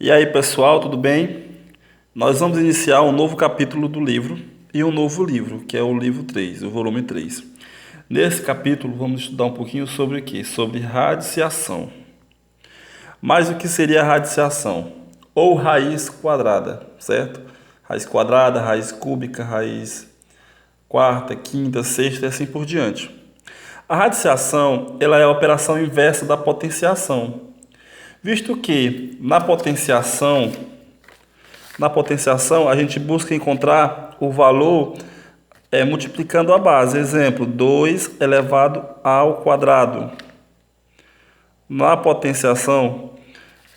E aí, pessoal, tudo bem? Nós vamos iniciar um novo capítulo do livro e um novo livro, que é o livro 3, o volume 3. Nesse capítulo, vamos estudar um pouquinho sobre o quê? Sobre radiciação. Mas o que seria a radiciação? Ou raiz quadrada, certo? Raiz quadrada, raiz cúbica, raiz quarta, quinta, sexta e assim por diante. A radiciação, ela é a operação inversa da potenciação, visto que na potenciação a gente busca encontrar o valor multiplicando a base. Exemplo, 2 elevado ao quadrado. Na potenciação,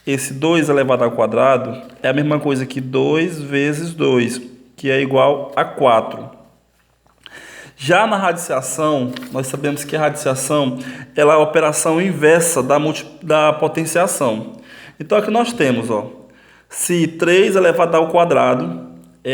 esse 2 elevado ao quadrado é a mesma coisa que 2 vezes 2, que é igual a 4. Já na radiciação, nós sabemos que a radiciação ela é a operação inversa da potenciação. Então, aqui nós temos, se 3 elevado ao quadrado,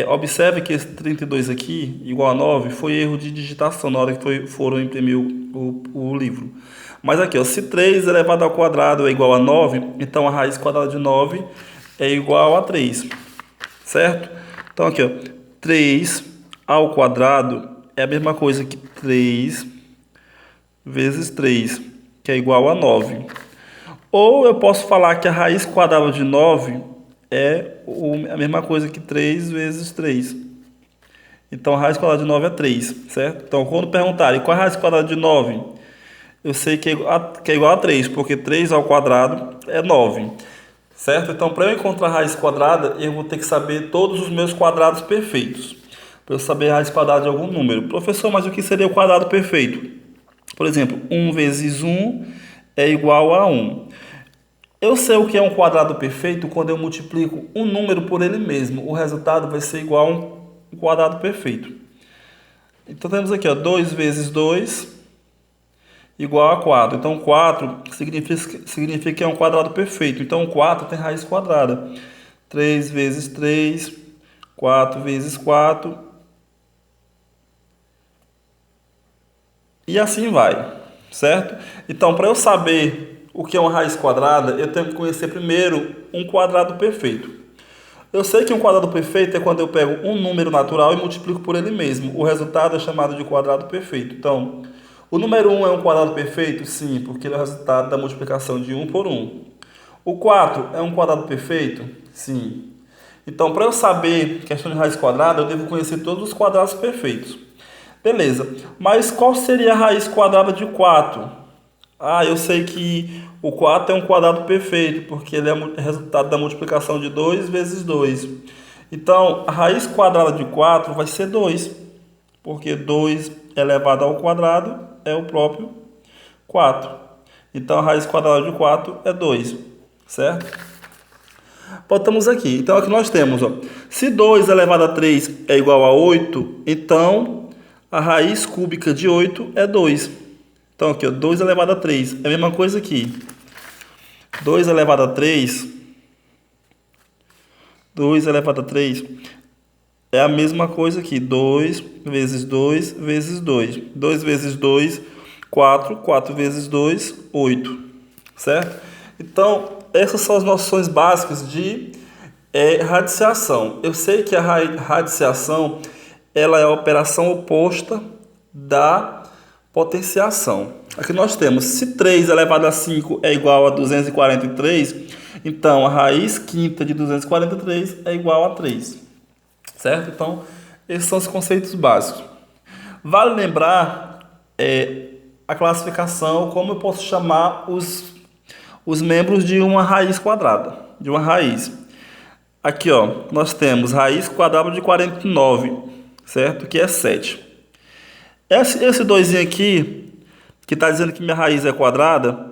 observe que esse 32 aqui, igual a 9, foi erro de digitação na hora que foram imprimir o livro. Mas aqui, se 3 elevado ao quadrado é igual a 9, então a raiz quadrada de 9 é igual a 3, certo? Então, aqui, 3 ao quadrado é a mesma coisa que 3 vezes 3, que é igual a 9. Ou eu posso falar que a raiz quadrada de 9 é a mesma coisa que 3 vezes 3. Então, a raiz quadrada de 9 é 3, certo? Então, quando perguntarem qual é a raiz quadrada de 9, eu sei que é igual a 3, porque 3 ao quadrado é 9, certo? Então, para eu encontrar a raiz quadrada, eu vou ter que saber todos os meus quadrados perfeitos, para eu saber a raiz quadrada de algum número. Professor, mas o que seria o quadrado perfeito? Por exemplo, 1 vezes 1 é igual a 1. Eu sei o que é um quadrado perfeito quando eu multiplico um número por ele mesmo. O resultado vai ser igual a um quadrado perfeito. Então, temos aqui 2 vezes 2 igual a 4. Então, 4 significa que é um quadrado perfeito. Então, 4 tem raiz quadrada. 3 vezes 3, 4 vezes 4. E assim vai, certo? Então, para eu saber o que é uma raiz quadrada, eu tenho que conhecer primeiro um quadrado perfeito. Eu sei que um quadrado perfeito é quando eu pego um número natural e multiplico por ele mesmo. O resultado é chamado de quadrado perfeito. Então, o número 1 é um quadrado perfeito? Sim, porque ele é o resultado da multiplicação de 1 por 1. O 4 é um quadrado perfeito? Sim. Então, para eu saber questão de raiz quadrada, eu devo conhecer todos os quadrados perfeitos. Beleza, mas qual seria a raiz quadrada de 4? Eu sei que o 4 é um quadrado perfeito, porque ele é o resultado da multiplicação de 2 vezes 2. Então, a raiz quadrada de 4 vai ser 2, porque 2 elevado ao quadrado é o próprio 4. Então, a raiz quadrada de 4 é 2, certo? Botamos aqui. Então, aqui nós temos, se 2 elevado a 3 é igual a 8, então a raiz cúbica de 8 é 2. Então, aqui, 2 elevado a 3. É a mesma coisa aqui. 2 elevado a 3. 2 elevado a 3 é a mesma coisa aqui. 2 vezes 2 vezes 2. 2 vezes 2, 4. 4 vezes 2, 8. Certo? Então, essas são as noções básicas de radiciação. Eu sei que a radiciação ela é a operação oposta da potenciação. Aqui nós temos, se 3 elevado a 5 é igual a 243, então a raiz quinta de 243 é igual a 3. Certo? Então, esses são os conceitos básicos. Vale lembrar a classificação, como eu posso chamar os membros de uma raiz quadrada, de uma raiz. Aqui, nós temos raiz quadrada de 49, certo? Que é 7. Esse 2 aqui, que está dizendo que minha raiz é quadrada,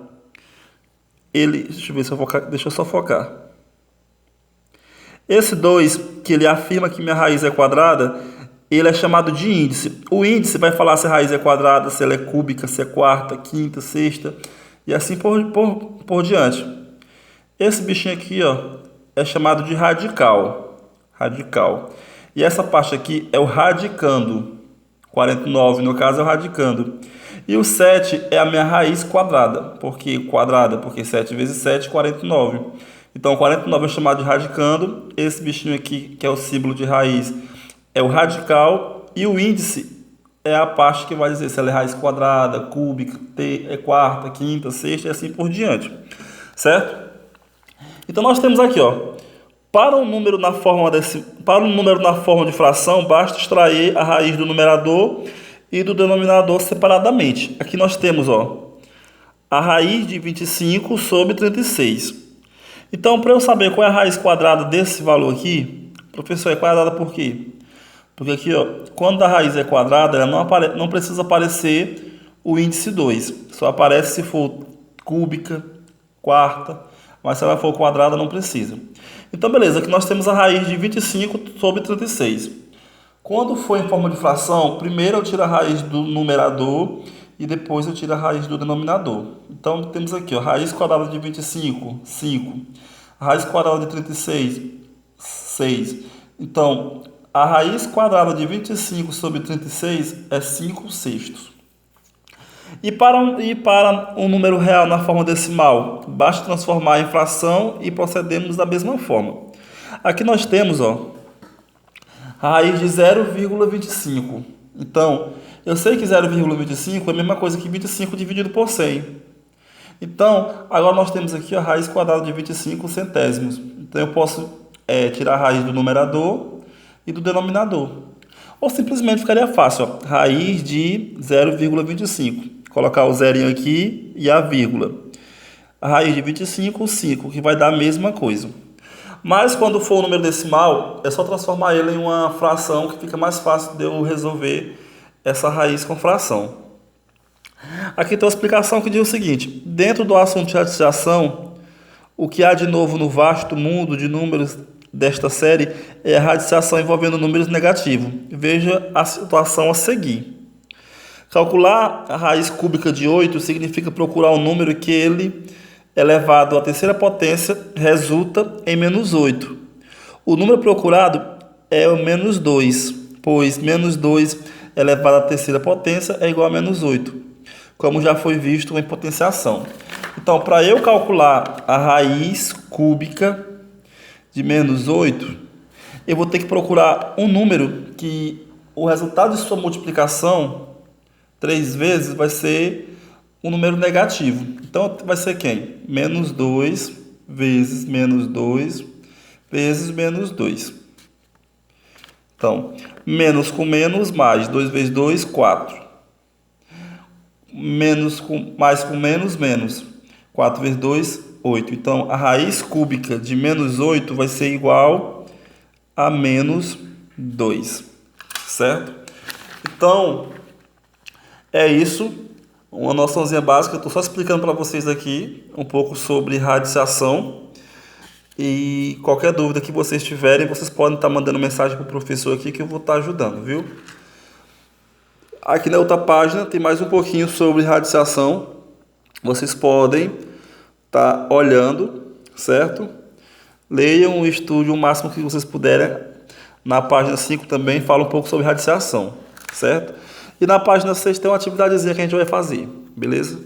deixa eu ver se eu focar, deixa eu só focar. Esse 2, que ele afirma que minha raiz é quadrada, ele é chamado de índice. O índice vai falar se a raiz é quadrada, se ela é cúbica, se é quarta, quinta, sexta, e assim por diante. Esse bichinho aqui, é chamado de radical. Radical. E essa parte aqui é o radicando. 49, no caso, é o radicando. E o 7 é a minha raiz quadrada. Por que quadrada? Porque 7 vezes 7, 49. Então, 49 é chamado de radicando. Esse bichinho aqui, que é o símbolo de raiz, é o radical. E o índice é a parte que vai dizer se ela é raiz quadrada, cúbica, é quarta, quinta, sexta e assim por diante. Certo? Então, nós temos aqui, ó, para um número na forma de fração, basta extrair a raiz do numerador e do denominador separadamente. Aqui nós temos, ó, a raiz de 25 sobre 36. Então, para eu saber qual é a raiz quadrada desse valor aqui, professor, é quadrada por quê? Porque aqui, ó, quando a raiz é quadrada, ela não precisa aparecer o índice 2. Só aparece se for cúbica, quarta, mas se ela for quadrada, não precisa. Então, beleza, aqui nós temos a raiz de 25 sobre 36. Quando for em forma de fração, primeiro eu tiro a raiz do numerador e depois eu tiro a raiz do denominador. Então, temos aqui, ó, raiz quadrada de 25, 5. A raiz quadrada de 36, 6. Então, a raiz quadrada de 25 sobre 36 é 5 sextos. E para um número real na forma decimal, basta transformar em fração e procedemos da mesma forma. Aqui nós temos, ó, a raiz de 0,25. Então, eu sei que 0,25 é a mesma coisa que 25 dividido por 100. Então, agora nós temos aqui a raiz quadrada de 25 centésimos. Então, eu posso tirar a raiz do numerador e do denominador. Ou simplesmente ficaria fácil, ó, raiz de 0,25. Colocar o zerinho aqui e a vírgula. A raiz de 25, 5, que vai dar a mesma coisa. Mas quando for um número decimal, é só transformar ele em uma fração, que fica mais fácil de eu resolver essa raiz com fração. Aqui tem uma explicação que diz o seguinte: dentro do assunto de radiciação, o que há de novo no vasto mundo de números desta série é a radiciação envolvendo números negativos. Veja a situação a seguir. Calcular a raiz cúbica de 8 significa procurar um número que ele, elevado à terceira potência, resulta em menos 8. O número procurado é o menos 2, pois menos 2 elevado à terceira potência é igual a menos 8, como já foi visto em potenciação. Então, para eu calcular a raiz cúbica de menos 8, eu vou ter que procurar um número que o resultado de sua multiplicação 3 vezes vai ser um número negativo. Então, vai ser quem? Menos 2 vezes menos 2 vezes menos 2. Então, menos com menos, mais. 2 vezes 2, 4. Menos com mais com menos, menos. 4 vezes 2, 8. Então, a raiz cúbica de menos 8 vai ser igual a menos 2. Certo? Então, é isso. Uma noçãozinha básica. Estou só explicando para vocês aqui um pouco sobre radiciação. E qualquer dúvida que vocês tiverem, vocês podem estar mandando mensagem para o professor aqui que eu vou estar ajudando, viu? Aqui na outra página tem mais um pouquinho sobre radiciação. Vocês podem estar olhando, certo? Leiam e estudem o máximo que vocês puderem. Na página 5 também fala um pouco sobre radiciação, certo? E na página 6 tem uma atividadezinha que a gente vai fazer, beleza?